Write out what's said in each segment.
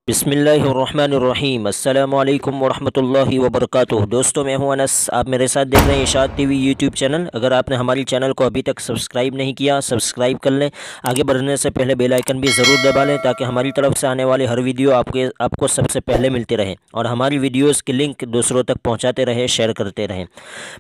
بسم اللہ الرحمن الرحیم۔ السلام علیکم ورحمۃ اللہ وبرکاتہ۔ دوستوں میں ہوں انس، آپ میرے ساتھ دیکھ رہے ہیں اشاعت ٹی وی یوٹیوب چینل۔ اگر آپ نے ہماری چینل کو ابھی تک سبسکرائب نہیں کیا، سبسکرائب کر لیں۔ آگے بڑھنے سے پہلے بیل آئیکن بھی ضرور دبا لیں تاکہ ہماری طرف سے آنے والی ہر ویڈیو آپ کو سب سے پہلے ملتی رہے، اور ہماری ویڈیوز کی لنک دوسروں تک پہنچاتے رہیں، شیئر کرتے رہیں۔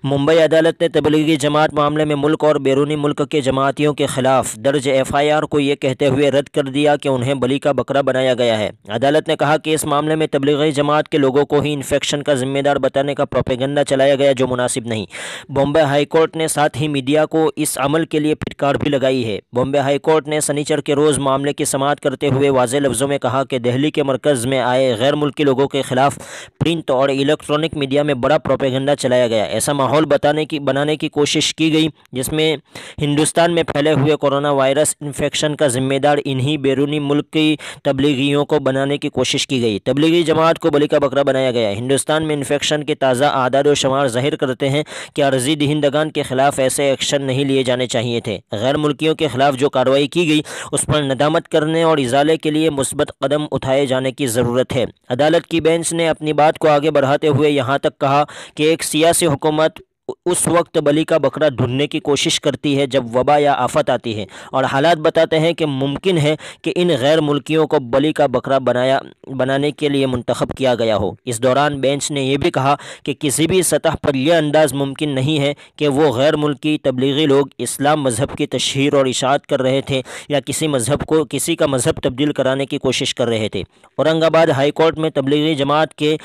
ممبئی عدالت نے تبلیغی جماعت معاملے میں ملک اور بیرونی ملک کے جماعتیوں کے خلاف درج FIR کو یہ کہتے ہوئے رد کر دیا کہ انہیں بلی کا بکرا بنایا گیا ہے۔ عدالت نے کہا کہ اس معاملے میں تبلیغی جماعت کے لوگوں کو ہی انفیکشن کا ذمہ دار بتانے کا پروپیگنڈا چلایا گیا، جو مناسب نہیں۔ بامبے ہائی کورٹ نے ساتھ ہی میڈیا کو اس عمل کے لیے پھٹکار بھی لگائی ہے۔ بامبے ہائی کورٹ نے سنیچر کے روز معاملے کی سماعت کرتے ہوئے واضح لفظوں میں کہا کہ دہلی کے مرکز میں آئے غیر ملکی لوگوں کے خلاف پرنٹ اور الیکٹرانک میڈیا میں بڑا پروپیگنڈا چلایا گیا۔ ایسا ماحول بنانے کی کوشش کی گئی جس میں ہندوستان میں پھیلے ہوئے کورونا وائرس انفیکشن کا ذمہ دار انہی بیرونی ملک کی تبلیغیوں کو بنانے کی کوشش کی گئی۔ تبلیغی جماعت کو بلی کا بکرا بنایا گیا۔ ہندوستان میں انفیکشن کے تازہ اعداد و شمار ظاہر کرتے ہیں کہ عرضی دہندگان کے خلاف ایسے ایکشن نہیں لیے جانے چاہیے تھے۔ غیر ملکیوں کے خلاف جو کارروائی کی گئی اس پر ندامت کرنے اور ازالے کے لیے مثبت قدم اٹھائے جانے کی ضرورت ہے۔ عدالت کی بینچ نے اپنی بات کو آگے بڑھاتے ہوئے یہاں تک کہا کہ ایک سیاسی حکومت اس وقت بلی کا بکرا ڈھونڈنے کی کوشش کرتی ہے جب وبا یا آفت آتی ہے، اور حالات بتاتے ہیں کہ ممکن ہے کہ ان غیر ملکیوں کو بلی کا بکرا بنانے کے لیے منتخب کیا گیا ہو۔ اس دوران بینچ نے یہ بھی کہا کہ کسی بھی سطح پر یہ انداز ممکن نہیں ہے کہ وہ غیر ملکی تبلیغی لوگ اسلام مذہب کی تشہیر اور اشاعت کر رہے تھے یا کسی کا مذہب تبدیل کرانے کی کوشش کر رہے تھے۔ اورنگ آباد ہائی کورٹ میں تبلیغی جماعت کے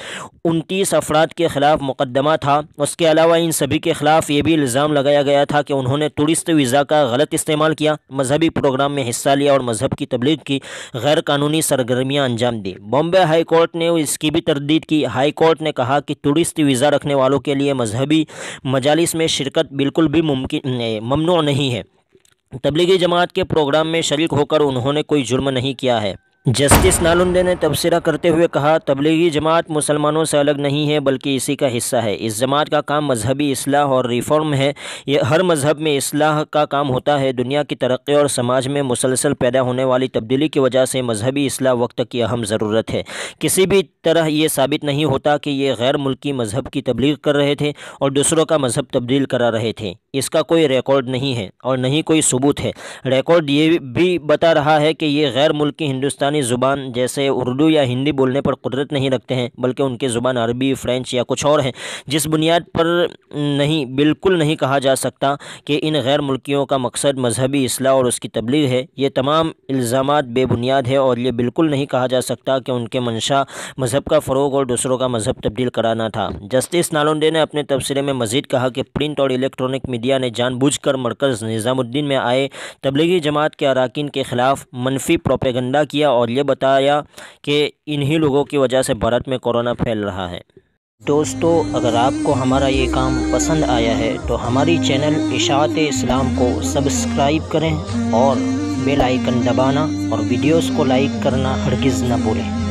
29 افراد کے خلاف مقدمہ تھا۔ اس کے علاوہ ان سبھی کے خلاف یہ بھی الزام لگایا گیا تھا کہ انہوں نے ٹورسٹ ویزا کا غلط استعمال کیا، مذہبی پروگرام میں حصہ لیا اور مذہب کی تبلیغ کی غیر قانونی سرگرمیاں انجام دی۔ بامبے ہائی کورٹ نے اس کی بھی تردید کی۔ ہائی کورٹ نے کہا کہ ٹورسٹ ویزا رکھنے والوں کے لیے مذہبی مجالس میں شرکت بالکل بھی ممنوع نہیں ہے۔ تبلیغی جماعت کے پروگرام میں شریک ہو کر انہوں نے کوئی جرم نہیں کیا ہے۔ جسٹس نالندے نے تبصرہ کرتے ہوئے کہا، تبلیغی جماعت مسلمانوں سے الگ نہیں ہے بلکہ اسی کا حصہ ہے۔ اس جماعت کا کام مذہبی اصلاح اور ریفارم ہے۔ یہ ہر مذہب میں اصلاح کا کام ہوتا ہے۔ دنیا کی ترقی اور سماج میں مسلسل پیدا ہونے والی تبدیلی کی وجہ سے مذہبی اصلاح وقت کی اہم ضرورت ہے۔ کسی بھی طرح یہ ثابت نہیں ہوتا کہ یہ غیر ملکی مذہب کی تبلیغ کر رہے تھے اور دوسروں کا مذہب تبدیل کرا رہے تھے۔ اس کا کوئی ریکارڈ نہیں ہے اور نہ ہی کوئی ثبوت ہے۔ ریکارڈ یہ بھی بتا رہا ہے کہ یہ غیر ملکی ہندوستانی زبان جیسے اردو یا ہندی بولنے پر قدرت نہیں رکھتے ہیں، بلکہ ان کی زبان عربی، فرینچ یا کچھ اور ہے، جس بنیاد پر بالکل نہیں کہا جا سکتا کہ ان غیر ملکیوں کا مقصد مذہبی اصلاح اور اس کی تبلیغ ہے۔ یہ تمام الزامات بے بنیاد ہے اور یہ بالکل نہیں کہا جا سکتا کہ ان کے منشا مذہب کا فروغ اور دوسروں کا مذہب تبدیل کرانا تھا۔ جسٹس نالندے نے اپنے تبصرے میں مزید کہا کہ پرنٹ اور الیکٹرانک میڈیا نے جان بوجھ کر مرکز نظام الدین میں آئے تبلیغی جماعت کے اراکین کے خلاف منفی پروپیگنڈا کیا اور یہ بتایا کہ انہی لوگوں کی وجہ سے بھارت میں کورونا پھیل رہا ہے۔ دوستو، اگر آپ کو ہمارا یہ کام پسند آیا ہے تو ہماری چینل اشاعت اسلام کو سبسکرائب کریں اور بیل آئیکن دبانا اور ویڈیوز کو لائک کرنا ہرگز نہ بھولیں۔